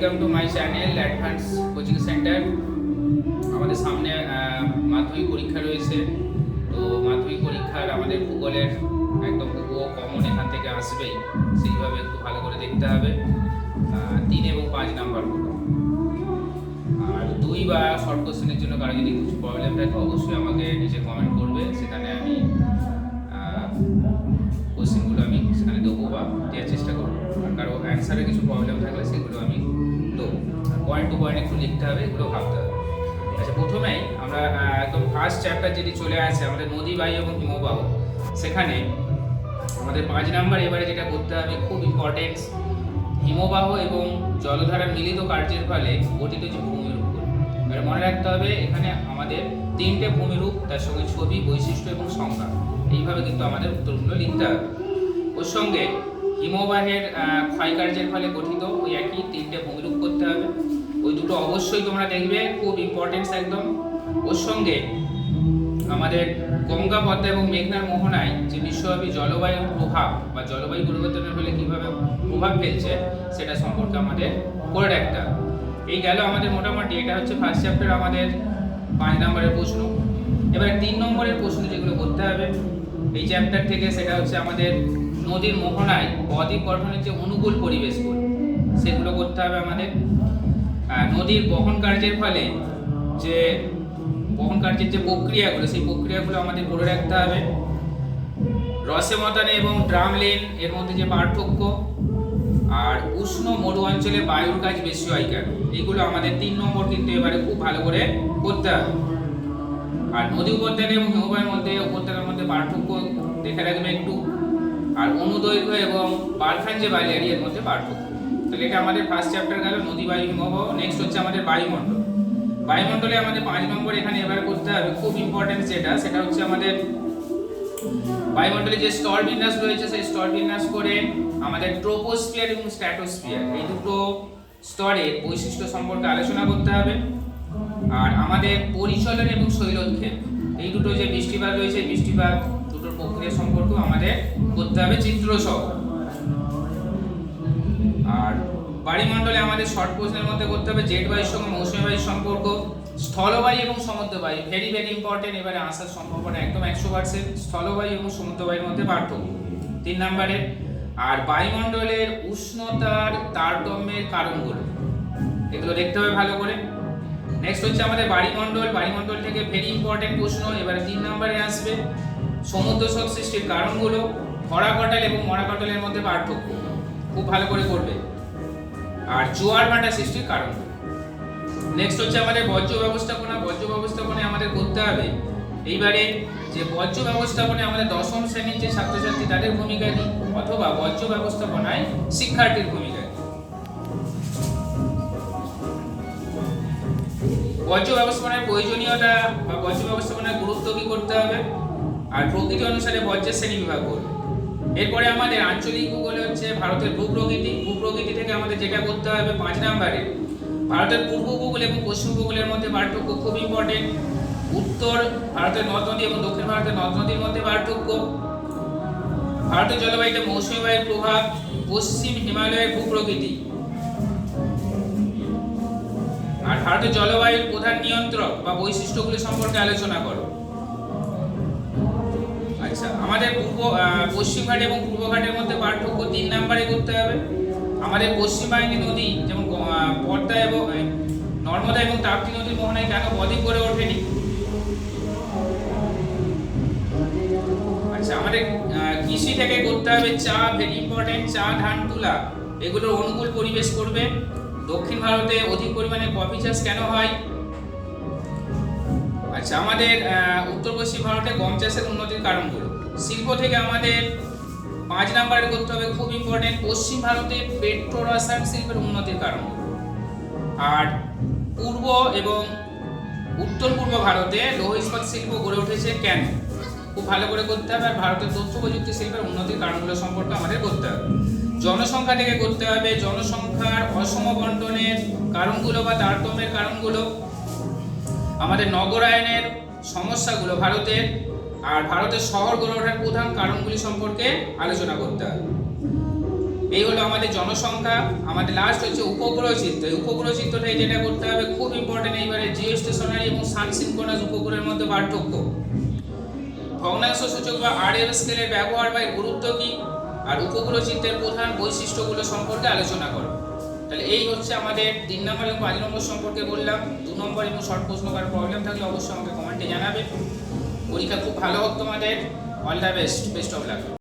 Welcome to my channel advance coaching centre. আমাদের সামনে মাধ্যমিক পরীক্ষা রয়েছে। তো মাধ্যমিক পরীক্ষার আমাদের ভূগোলের একদম হুবহু কমন এখান থেকে আসবেই, সেইভাবে একটু ভালো করে দেখতে হবে। 3 এবং 5 নাম্বার মতো। আর 2 বা শর্ট কোশ্চেনের জন্য কারো যদি কিছু প্রবলেম থাকে অবশ্যই আমাকে নিচে কমেন্ট করবে, সেখানে আমি কোশ্চেনগুলো আমি সেখানে দেবো বা দেওয়ার চেষ্টা করবো। আর কারো অ্যান্সারে কিছু প্রবলেম থাকলে সেগুলো আমি দেবো। পয়েন্ট টু পয়েন্ট একটু লিখতে হবে, এগুলো ভাবতে হবে। আচ্ছা, প্রথমেই আমরা একদম ফার্স্ট চ্যাপ্টার যেটি চলে আসে আমাদের নদী, বায়ু এবং হিমবাহ, সেখানে আমাদের 5 নাম্বার এবারে যেটা করতে হবে খুব ইম্পর্টেন্ট, হিমবাহ এবং জলধারার মিলিত কার্যের ফলে গঠিত যে ভূমিরূপ। এবার মনে রাখতে হবে এখানে আমাদের 3টে ভূমিরূপ, তার সঙ্গে ছবি, বৈশিষ্ট্য এবং সংজ্ঞা, এইভাবে কিন্তু আমাদের উত্তরগুলো লিখতে হবে। ওর সঙ্গে হিমবাহের ক্ষয়কার্যের ফলে গঠিত ওই একই 3টে ভূমিরূপ করতে হবে, ওই দুটো অবশ্যই তোমরা দেখবে, খুব ইম্পর্টেন্স একদম। ওর সঙ্গে আমাদের গঙ্গা, পদ্মা এবং মেঘনার মোহনায় যে বিশ্বব্যাপী জলবায়ুর প্রভাব বা জলবায়ু পরিবর্তনের ফলে কীভাবে প্রভাব ফেলছে সেটা সম্পর্কে আমাদের করে রাখতে হবে। এই গেল আমাদের মোটামুটি, এটা হচ্ছে ফার্স্ট চ্যাপ্টার আমাদের 5 নম্বরের প্রশ্ন। এবার 3 নম্বরের প্রশ্ন যেগুলো করতে হবে এই চ্যাপ্টার থেকে, সেটা হচ্ছে আমাদের নদীর মোহনায় বদ্বীপ গঠনের যে অনুকূল পরিবেশগুলো সেগুলো করতে হবে আমাদের। নদীর বহন কার্যের ফলে যে বহন কার্যের যে প্রক্রিয়াগুলো, সেই প্রক্রিয়াগুলো আমাদের করে রাখতে হবে। রসেমতানে এবং ড্রামলেন এর মধ্যে যে পার্থক্য, আর উষ্ণ মরু অঞ্চলে বায়ুর কাজ বেশি হয় কেন, এইগুলো আমাদের 3 নম্বর কিন্তু এবারে খুব ভালো করে করতে হবে। আর নদী উপত্যকা এবং হিমবাহের মধ্যে, উপত্যকার মধ্যে পার্থক্য দেখে রাখবে একটু। আর অনুদৈর্ঘ্য এবং বালখান যে বালিয়ারির মধ্যে পার্থক্য। তাহলে এটা আমাদের ফার্স্ট চ্যাপ্টার গেল, নদী, বায়ু, হিমবাহ। নেক্সট হচ্ছে আমাদের বায়ুমণ্ডল। বায়ুমণ্ডলে আমাদের 5 নম্বর এখানে এবারে করতে হবে, খুব ইম্পর্টেন্ট সেটা হচ্ছে আমাদের বায়ুমণ্ডলে যে স্তর বিন্যাস রয়েছে সেই স্তর বিন্যাস করে আমাদের ট্রোপোস্ফিয়ার এবং স্ট্র্যাটোস্ফিয়ার এই দুটো স্তরের বৈশিষ্ট্য সম্পর্কে আলোচনা করতে হবে। আর আমাদের পরিচলন এবং শৈলোৎক্ষেপ, এই দুটো যে বৃষ্টিপাত রয়েছে, বৃষ্টিপাত দুটোর প্রক্রিয়া সম্পর্কে আমাদের করতে হবে চিত্রসহ। আর বায়ুমণ্ডলে আমাদের শর্ট প্রশ্নের মধ্যে করতে হবে জেট বায়ুর সঙ্গে মৌসুমী বায়ুর সম্পর্ক, স্থলবায়ু এবং সমুদ্রবায়ু, ভেরি ভেরি ইম্পর্টেন্ট, এবারে আসার সম্ভাবনা একদম 100%। স্থলবায়ু এবং সমুদ্রবায়ুর মধ্যে পার্থক্য 3 নম্বরে। আর বায়ুমণ্ডলের উষ্ণতার তারতম্যের কারণগুলো, এগুলো দেখতে হবে ভালো করে। নেক্সট হচ্ছে আমাদের বায়ুমণ্ডল। বায়ুমণ্ডল থেকে ভেরি ইম্পর্টেন্ট প্রশ্ন এবারে 3 নম্বরে আসবে, সমুদ্র স্রোত সৃষ্টির কারণগুলো, খরাকটাল এবং মরাকটালের মধ্যে পার্থক্য, খুব ভালো করে করবে। আর জোয়ার ভাটা সৃষ্টির কারণগুলো। নেক্সট হচ্ছে আমাদের বর্জ্য ব্যবস্থাপনা। বর্জ্য ব্যবস্থাপনায় আমাদের করতে হবে এইবারে যে বর্জ্য ব্যবস্থাপনায় আমাদের 10ম শ্রেণীর যে ছাত্রছাত্রী তাদের ভূমিকা কি, অথবা বর্জ্য ব্যবস্থাপনায় শিক্ষার্থীর ভূমিকা। বর্জ্য ব্যবস্থাপনার প্রয়োজনীয়তা বা বর্জ্য ব্যবস্থাপনার গুরুত্ব কি করতে হবে, আর প্রকৃতি অনুসারে বর্জ্যের শ্রেণী বিভাগ করবে। এরপরে আমাদের আঞ্চলিক ভূগোলে হচ্ছে ভারতের ভূপ্রকৃতি। ভূপ্রকৃতি থেকে আমাদের যেটা করতে হবে 5 নম্বরে, ভারতের পূর্ব ভূগোল এবং পশ্চিম ভূগোলের মধ্যে পার্থক্য, খুব ইম্পর্টেন্ট। উত্তর ভারতের নদ নদী এবং দক্ষিণ ভারতের নদ নদীর মধ্যে পার্থক্য। ভারতের জলবায়ুতে মৌসুমী বায়ুর প্রভাব, পশ্চিম হিমালয়ের ভূপ্রকৃতি। আর ভারতের জলবায়ুর প্রধান নিয়ন্ত্রক বা বৈশিষ্ট্যগুলি সম্পর্কে আলোচনা করো। আচ্ছা, আমাদের পশ্চিম ঘাট এবং পূর্ব ঘাটের মধ্যে পার্থক্য 3 নম্বরে করতে হবে। আমাদের পশ্চিমবাহিনী নদী যেমন পদ্মা এবং নর্মদা এবং তাপ্তি নদীর মোহনায় কেন বদ্বীপ গড়ে ওঠেনি। আচ্ছা, আমাদের কৃষি থেকে করতে হবে চা, ভেরি ইম্পর্টেন্ট, চা, ধান, তুলা, এগুলোর অনুকূল পরিবেশ করবে। দক্ষিণ ভারতে অধিক পরিমাণে কফি চাষ কেন হয়। আচ্ছা, আমাদের উত্তর পশ্চিম ভারতে গম চাষের উন্নতির কারণগুলো। শিল্প থেকে আমাদের 5 নম্বরে করতে হবে, খুব ইম্পর্টেন্ট, পশ্চিম ভারতে পেট্রো রসায়ন শিল্পের উন্নতির কারণগুলো। আর পূর্ব এবং উত্তর পূর্ব ভারতে লৌহ ইস্পাত শিল্প গড়ে উঠেছে কেন, খুব ভালো করে করতে হবে। আর ভারতের তথ্য প্রযুক্তি শিল্পের উন্নতির কারণগুলো সম্পর্কে আমাদের করতে হবে। জনসংখ্যা থেকে করতে হবে জনসংখ্যার অসম বন্টনের কারণগুলো বা তারতম্যের কারণগুলো, আমাদের নগরায়নের সমস্যাগুলো ভারতের, আর ভারতের শহর গড়ে ওঠার প্রধান কারণগুলি সম্পর্কে আলোচনা করতে হবে। এই হলো আমাদের জনসংখ্যা। আমাদের লাস্ট হচ্ছে উপগ্রহ চিত্র। এই উপগ্রহ চিত্রটাই যেটা করতে হবে খুব ইম্পর্টেন্ট, এইবারে জিওস্টেশনারি এবং সানসিনক্রোনাস উপগ্রহের মধ্যে পার্থক্য, ভগ্নাংশ সূচক বা আরএফ স্কেলের ব্যবহার বা এর গুরুত্ব কি, আর উপগ্রহ চিত্রের প্রধান বৈশিষ্ট্যগুলো সম্পর্কে আলোচনা করো। তাহলে এই হচ্ছে আমাদের 3 নম্বর এবং 5 নম্বর সম্পর্কে বললাম। 2 নম্বর এবং শর্ট প্রশ্ন করার প্রবলেম থাকলে অবশ্যই আমাকে কমেন্টে জানাবে। পরীক্ষা খুব ভালো হোক তোমাদের। All the best, best of luck.